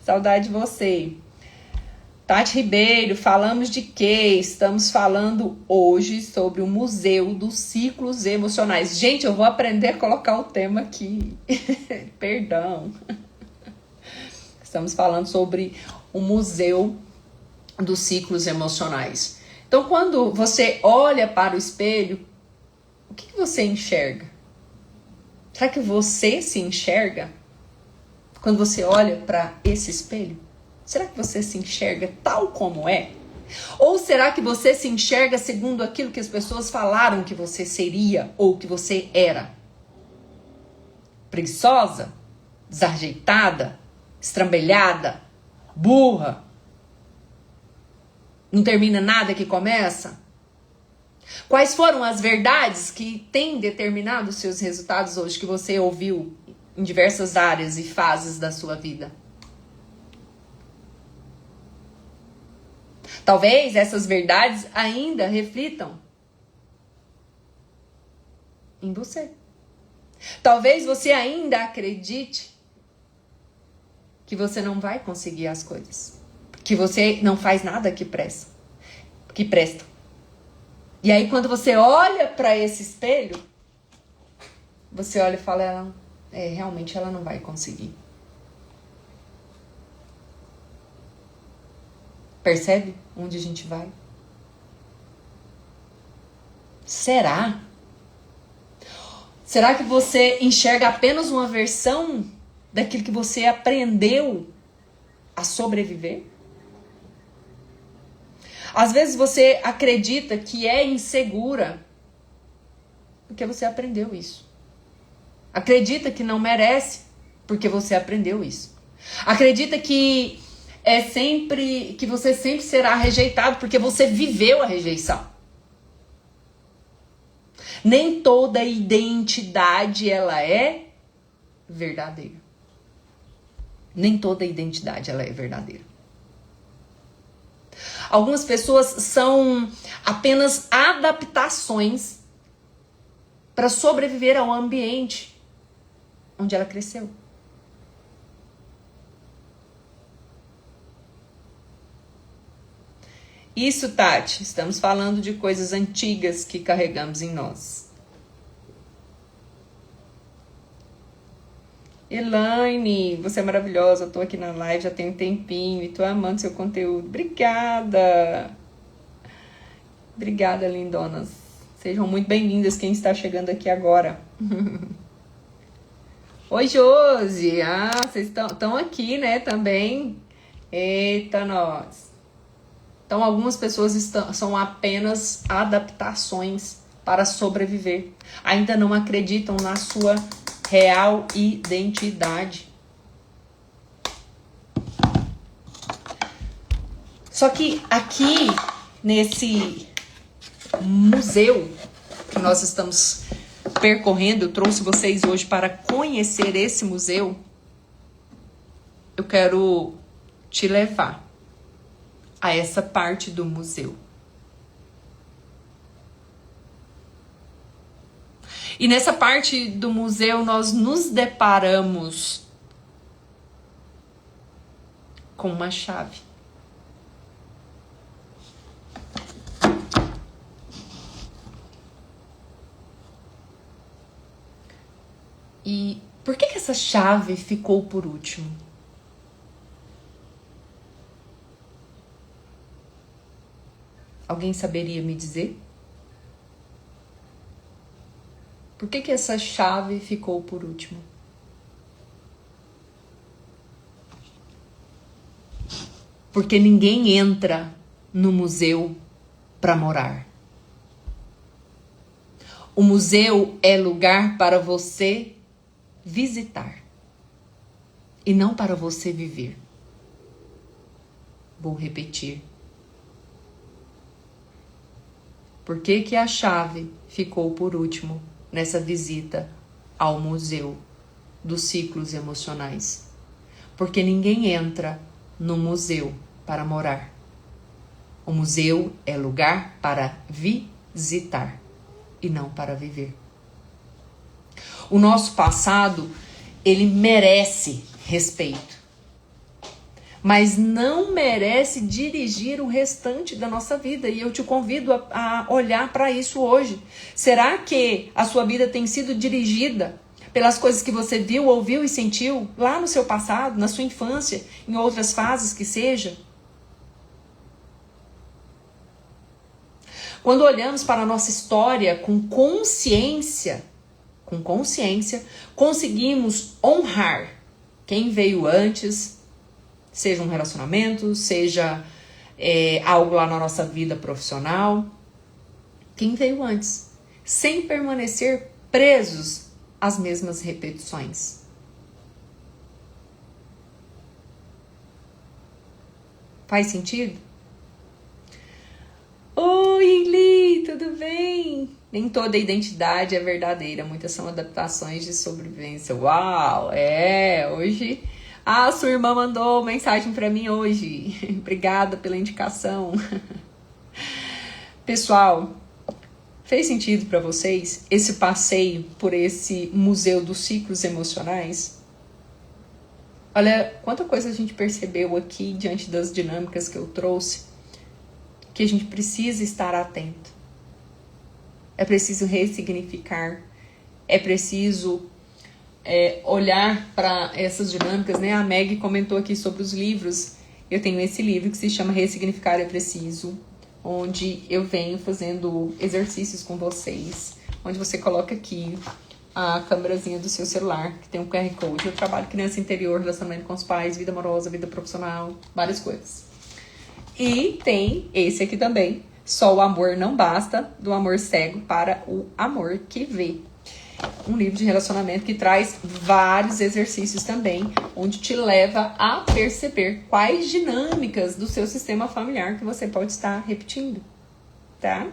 Saudade de você. Tati Ribeiro, falamos de quê? Estamos falando hoje sobre o Museu dos Ciclos Emocionais. Gente, eu vou aprender a colocar o tema aqui. Perdão. Estamos falando sobre o Museu dos Ciclos Emocionais. Então, quando você olha para o espelho, o que você enxerga? Será que você se enxerga quando você olha para esse espelho? Será que você se enxerga tal como é? Ou será que você se enxerga segundo aquilo que as pessoas falaram que você seria ou que você era? Preguiçosa? Desajeitada? Estrambelhada? Burra? Não termina nada que começa? Quais foram as verdades que têm determinado os seus resultados hoje que você ouviu em diversas áreas e fases da sua vida? Talvez essas verdades ainda reflitam em você. Talvez você ainda acredite que você não vai conseguir as coisas, que você não faz nada que presta. E aí quando você olha para esse espelho, você olha e fala, realmente ela não vai conseguir. Percebe onde a gente vai? Será? Será que você enxerga apenas uma versão daquilo que você aprendeu a sobreviver? Às vezes você acredita que é insegura porque você aprendeu isso. Acredita que não merece porque você aprendeu isso. Acredita que você sempre será rejeitado porque você viveu a rejeição. Nem toda identidade ela é verdadeira. Nem toda identidade ela é verdadeira. Algumas pessoas são apenas adaptações para sobreviver ao ambiente onde ela cresceu. Isso, Tati, estamos falando de coisas antigas que carregamos em nós. Elaine, você é maravilhosa, eu tô aqui na live já tem um tempinho e tô amando seu conteúdo. Obrigada! Obrigada, lindonas. Sejam muito bem-vindas quem está chegando aqui agora. Oi, Josi! Vocês estão aqui, né, também. Eita, nós! Então, algumas pessoas são apenas adaptações para sobreviver. Ainda não acreditam na sua real identidade. Só que aqui, nesse museu que nós estamos percorrendo, eu trouxe vocês hoje para conhecer esse museu. Eu quero te levar a essa parte do museu. E nessa parte do museu nós nos deparamos com uma chave. E por que essa chave ficou por último? Alguém saberia me dizer? Por que essa chave ficou por último? Porque ninguém entra no museu para morar. O museu é lugar para você visitar e não para você viver. Vou repetir. Por que a chave ficou por último nessa visita ao Museu dos Ciclos Emocionais? Porque ninguém entra no museu para morar. O museu é lugar para visitar e não para viver. O nosso passado, ele merece respeito, mas não merece dirigir o restante da nossa vida. E eu te convido a olhar para isso hoje. Será que a sua vida tem sido dirigida pelas coisas que você viu, ouviu e sentiu lá no seu passado, na sua infância, em outras fases que seja? Quando olhamos para a nossa história com consciência, conseguimos honrar quem veio antes, seja um relacionamento, seja algo lá na nossa vida profissional, quem veio antes, sem permanecer presos às mesmas repetições. Faz sentido? Oi, Li, tudo bem? Nem toda identidade é verdadeira, muitas são adaptações de sobrevivência. Uau, hoje a sua irmã mandou mensagem para mim hoje. Obrigada pela indicação. Pessoal, fez sentido para vocês esse passeio por esse museu dos ciclos emocionais? Olha quanta coisa a gente percebeu aqui diante das dinâmicas que eu trouxe, que a gente precisa estar atento. É preciso ressignificar, é preciso olhar para essas dinâmicas, né? A Meg comentou aqui sobre os livros. Eu tenho esse livro que se chama Ressignificar é Preciso, onde eu venho fazendo exercícios com vocês, onde você coloca aqui a câmerazinha do seu celular, que tem um QR Code. Eu trabalho criança interior, relacionamento com os pais, vida amorosa, vida profissional, várias coisas. E tem esse aqui também, Só o Amor Não Basta, do amor cego para o amor que vê. Um livro de relacionamento que traz vários exercícios também, onde te leva a perceber quais dinâmicas do seu sistema familiar que você pode estar repetindo, tá?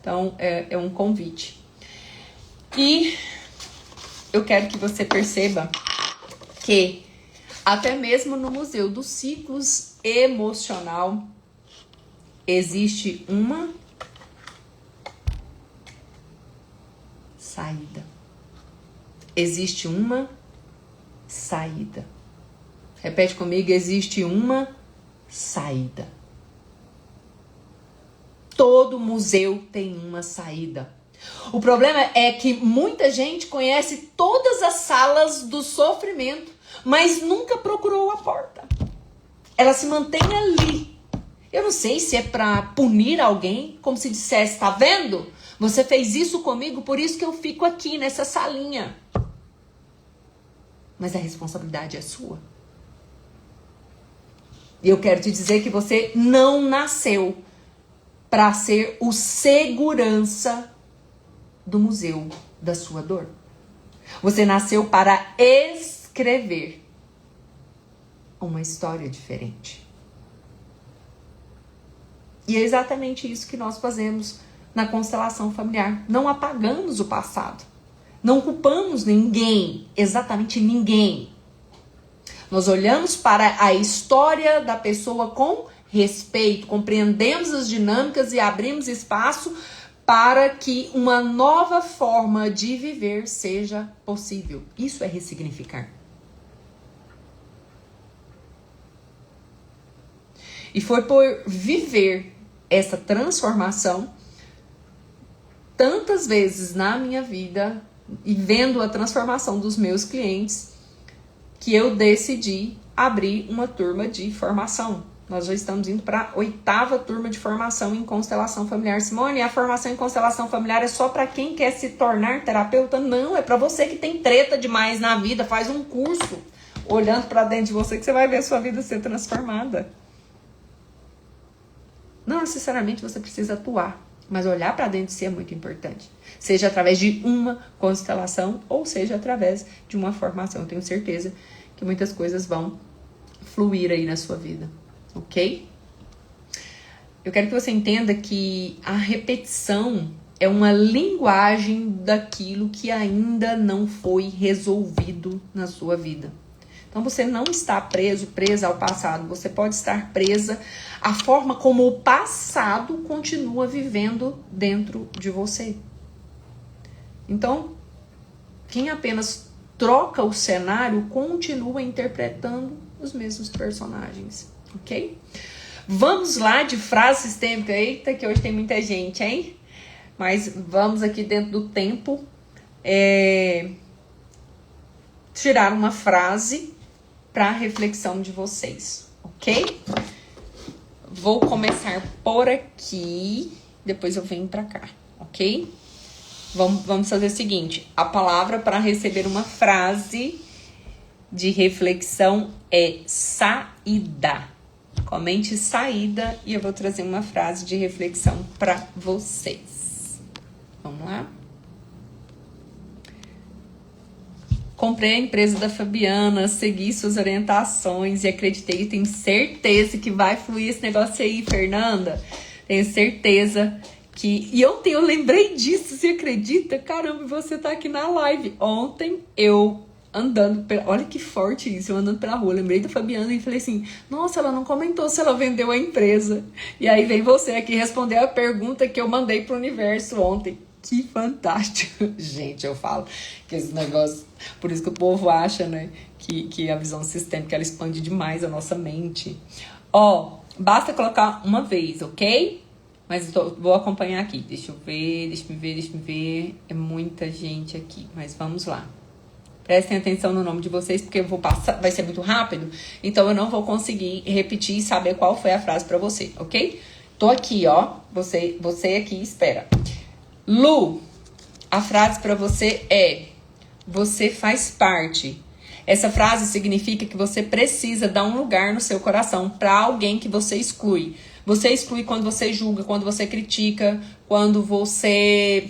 Então, é um convite. E eu quero que você perceba que até mesmo no Museu dos Ciclos Emocional existe uma saída. Existe uma saída. Repete comigo, existe uma saída. Todo museu tem uma saída. O problema é que muita gente conhece todas as salas do sofrimento, mas nunca procurou a porta. Ela se mantém ali. Eu não sei se é para punir alguém, como se dissesse, tá vendo? Você fez isso comigo, por isso que eu fico aqui nessa salinha. Mas a responsabilidade é sua. E eu quero te dizer que você não nasceu para ser o segurança do museu da sua dor. Você nasceu para escrever uma história diferente. E é exatamente isso que nós fazemos na constelação familiar. Não apagamos o passado. Não culpamos ninguém, exatamente ninguém. Nós olhamos para a história da pessoa com respeito, compreendemos as dinâmicas e abrimos espaço para que uma nova forma de viver seja possível. Isso é ressignificar. E foi por viver essa transformação tantas vezes na minha vida e vendo a transformação dos meus clientes que eu decidi abrir uma turma de formação. Nós já estamos indo para a 8ª turma de formação em constelação familiar. Simone, a formação em constelação familiar é só para quem quer se tornar terapeuta? Não, é para você que tem treta demais na vida. Faz um curso olhando para dentro de você que você vai ver a sua vida ser transformada. Não necessariamente você precisa atuar, mas olhar para dentro de si é muito importante. Seja através de uma constelação ou seja através de uma formação. Eu tenho certeza que muitas coisas vão fluir aí na sua vida, ok? Eu quero que você entenda que a repetição é uma linguagem daquilo que ainda não foi resolvido na sua vida. Então você não está presa ao passado, você pode estar presa à forma como o passado continua vivendo dentro de você. Então, quem apenas troca o cenário continua interpretando os mesmos personagens, ok? Vamos lá de frase sistêmica. Eita, que hoje tem muita gente, hein? Mas vamos aqui dentro do tempo tirar uma frase para reflexão de vocês, ok? Vou começar por aqui, depois eu venho para cá, ok? Vamos fazer o seguinte, a palavra para receber uma frase de reflexão é saída. Comente saída e eu vou trazer uma frase de reflexão para vocês. Vamos lá? Comprei a empresa da Fabiana, segui suas orientações e acreditei. Tenho certeza que vai fluir esse negócio aí, Fernanda. Tenho certeza que... E ontem eu lembrei disso, você acredita? Caramba, você tá aqui na live. Ontem eu andando... Olha que forte isso, eu andando pela rua. Lembrei da Fabiana e falei assim, nossa, ela não comentou se ela vendeu a empresa. E aí vem você aqui responder a pergunta que eu mandei pro universo ontem. Que fantástico. Gente, eu falo que esse negócio... Por isso que o povo acha, né, que a visão sistêmica, ela expande demais a nossa mente. Ó, basta colocar uma vez, ok? Mas vou acompanhar aqui. Deixa eu ver. É muita gente aqui, mas vamos lá. Prestem atenção no nome de vocês, porque eu vou passar, vai ser muito rápido. Então, eu não vou conseguir repetir e saber qual foi a frase pra você, ok? Tô aqui, ó. Você aqui, espera. Lu, a frase pra você é: você faz parte. Essa frase significa que você precisa dar um lugar no seu coração para alguém que você exclui. Você exclui quando você julga, quando você critica, quando você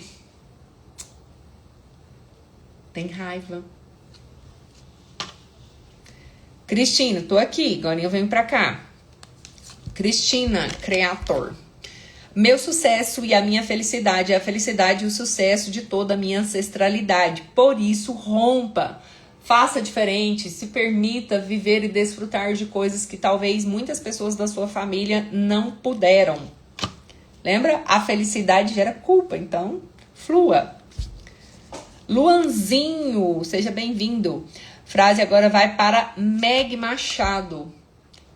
tem raiva. Cristina, tô aqui, agora eu venho pra cá. Cristina, Creator. Meu sucesso e a minha felicidade é a felicidade e o sucesso de toda a minha ancestralidade. Por isso, rompa, faça diferente, se permita viver e desfrutar de coisas que talvez muitas pessoas da sua família não puderam. Lembra? A felicidade gera culpa, então flua. Luanzinho, seja bem-vindo. Frase agora vai para Meg Machado.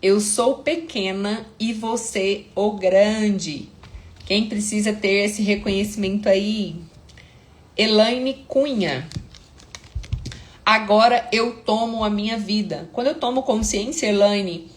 Eu sou pequena e você o grande. Quem precisa ter esse reconhecimento aí? Elaine Cunha. Agora eu tomo a minha vida. Quando eu tomo consciência, Elaine,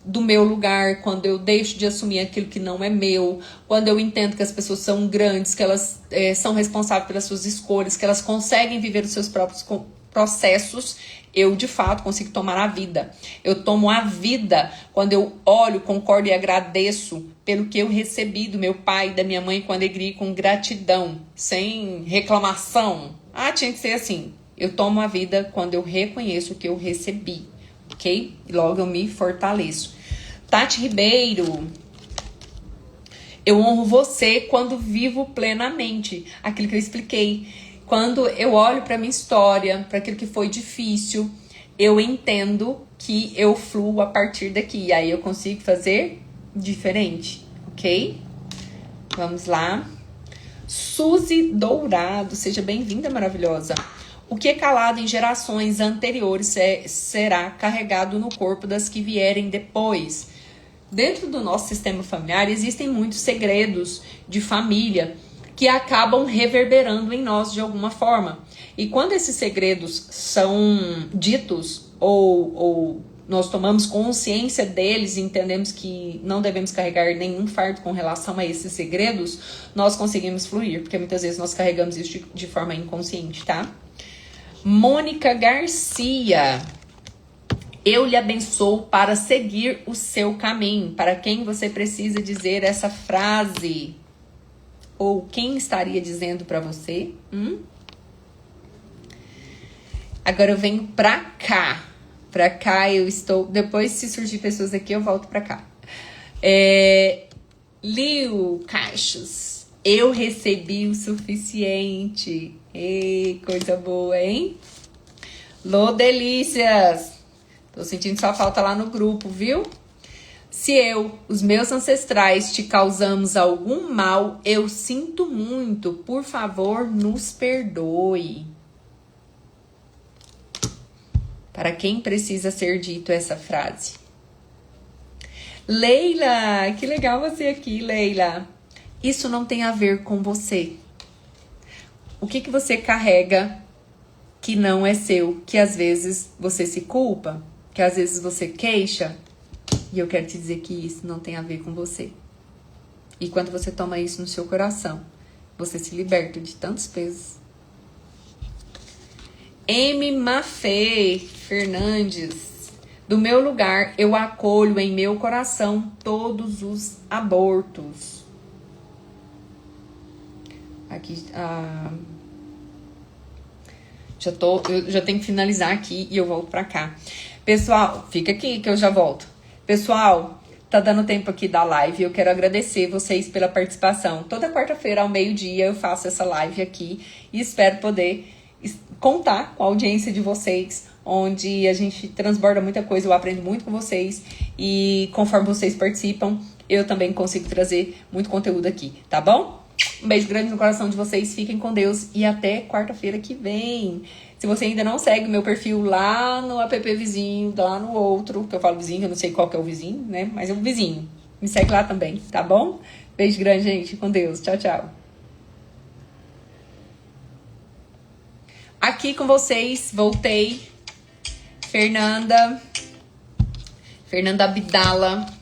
do meu lugar, quando eu deixo de assumir aquilo que não é meu, quando eu entendo que as pessoas são grandes, que elas são responsáveis pelas suas escolhas, que elas conseguem viver os seus próprios processos, eu de fato consigo tomar a vida. Eu tomo a vida quando eu olho, concordo e agradeço pelo que eu recebi do meu pai e da minha mãe com alegria e com gratidão, sem reclamação. Ah, tinha que ser assim. Eu tomo a vida quando eu reconheço o que eu recebi, ok? E logo eu me fortaleço. Tati Ribeiro. Eu honro você quando vivo plenamente. Aquilo que eu expliquei. Quando eu olho para minha história, para aquilo que foi difícil, eu entendo que eu fluo a partir daqui. Aí eu consigo fazer diferente, ok? Vamos lá. Suzy Dourado, seja bem-vinda, maravilhosa. O que é calado em gerações anteriores será carregado no corpo das que vierem depois. Dentro do nosso sistema familiar existem muitos segredos de família que acabam reverberando em nós de alguma forma. E quando esses segredos são ditos ou nós tomamos consciência deles e entendemos que não devemos carregar nenhum fardo com relação a esses segredos, nós conseguimos fluir, porque muitas vezes nós carregamos isso de forma inconsciente, tá? Mônica Garcia. Eu lhe abençoo para seguir o seu caminho. Para quem você precisa dizer essa frase? Ou quem estaria dizendo para você? Agora eu venho pra cá. Pra cá eu estou... Depois, se surgir pessoas aqui, eu volto pra cá. Liu Caixos. Eu recebi o suficiente. Ei, coisa boa, hein? Lô Delícias. Tô sentindo sua falta lá no grupo, viu? Se eu, os meus ancestrais, te causamos algum mal, eu sinto muito. Por favor, nos perdoe. Para quem precisa ser dito essa frase? Leila, que legal você aqui, Leila. Isso não tem a ver com você. O que você carrega que não é seu, que às vezes você se culpa, que às vezes você queixa? E eu quero te dizer que isso não tem a ver com você. E quando você toma isso no seu coração, você se liberta de tantos pesos. M. Mafê Fernandes. Do meu lugar, eu acolho em meu coração todos os abortos. Aqui, eu já tenho que finalizar aqui e eu volto pra cá. Pessoal, fica aqui que eu já volto. Pessoal, tá dando tempo aqui da live. Eu quero agradecer vocês pela participação. Toda quarta-feira ao meio-dia eu faço essa live aqui e espero poder contar com a audiência de vocês, onde a gente transborda muita coisa, eu aprendo muito com vocês e conforme vocês participam, eu também consigo trazer muito conteúdo aqui, tá bom? Um beijo grande no coração de vocês, fiquem com Deus e até quarta-feira que vem. Se você ainda não segue o meu perfil lá no app vizinho, lá no outro, que eu falo vizinho, eu não sei qual que é o vizinho, né? Mas é o vizinho. Me segue lá também, tá bom? Beijo grande, gente. Com Deus. Tchau, tchau. Aqui com vocês, voltei. Fernanda Abdala.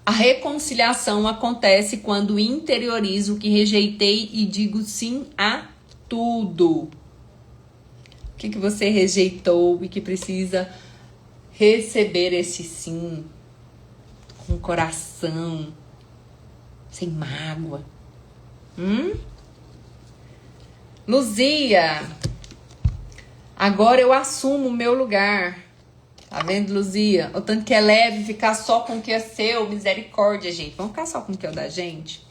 A reconciliação acontece quando interiorizo o que rejeitei e digo sim a tudo. O que você rejeitou e que precisa receber esse sim com coração, sem mágoa. Luzia, agora eu assumo o meu lugar. Tá vendo, Luzia? O tanto que é leve ficar só com o que é seu. Misericórdia, gente. Vamos ficar só com o que é o da gente?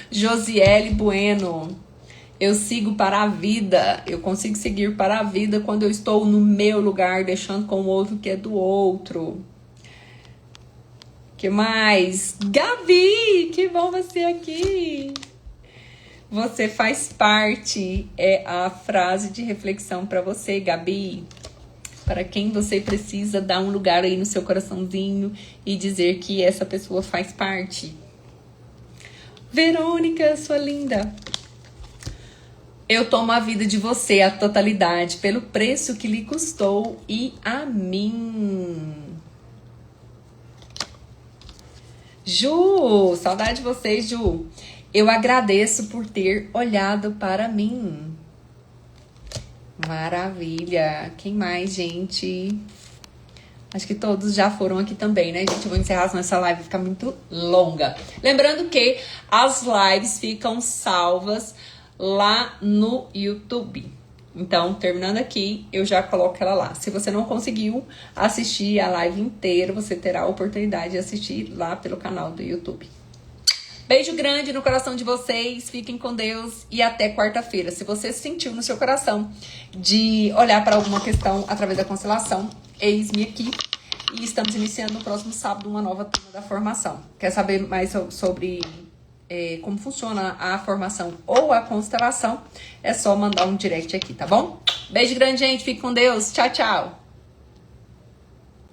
Josiele Bueno. Eu sigo para a vida. Eu consigo seguir para a vida quando eu estou no meu lugar, deixando com o outro que é do outro. Que mais? Gabi, que bom você aqui. Você faz parte. É a frase de reflexão para você, Gabi. Para quem você precisa dar um lugar aí no seu coraçãozinho e dizer que essa pessoa faz parte. Verônica, sua linda. Eu tomo a vida de você, a totalidade, pelo preço que lhe custou e a mim. Ju, saudade de vocês, Ju. Eu agradeço por ter olhado para mim. Maravilha. Quem mais, gente? Acho que todos já foram aqui também, né, gente? Eu vou encerrar, senão essa live vai ficar muito longa. Lembrando que as lives ficam salvas lá no YouTube. Então, terminando aqui, eu já coloco ela lá. Se você não conseguiu assistir a live inteira, você terá a oportunidade de assistir lá pelo canal do YouTube. Beijo grande no coração de vocês, fiquem com Deus e até quarta-feira. Se você sentiu no seu coração de olhar para alguma questão através da constelação, eis-me aqui. E estamos iniciando no próximo sábado uma nova turma da formação. Quer saber mais sobre como funciona a formação ou a constelação? É só mandar um direct aqui, tá bom? Beijo grande, gente. Fique com Deus. Tchau, tchau.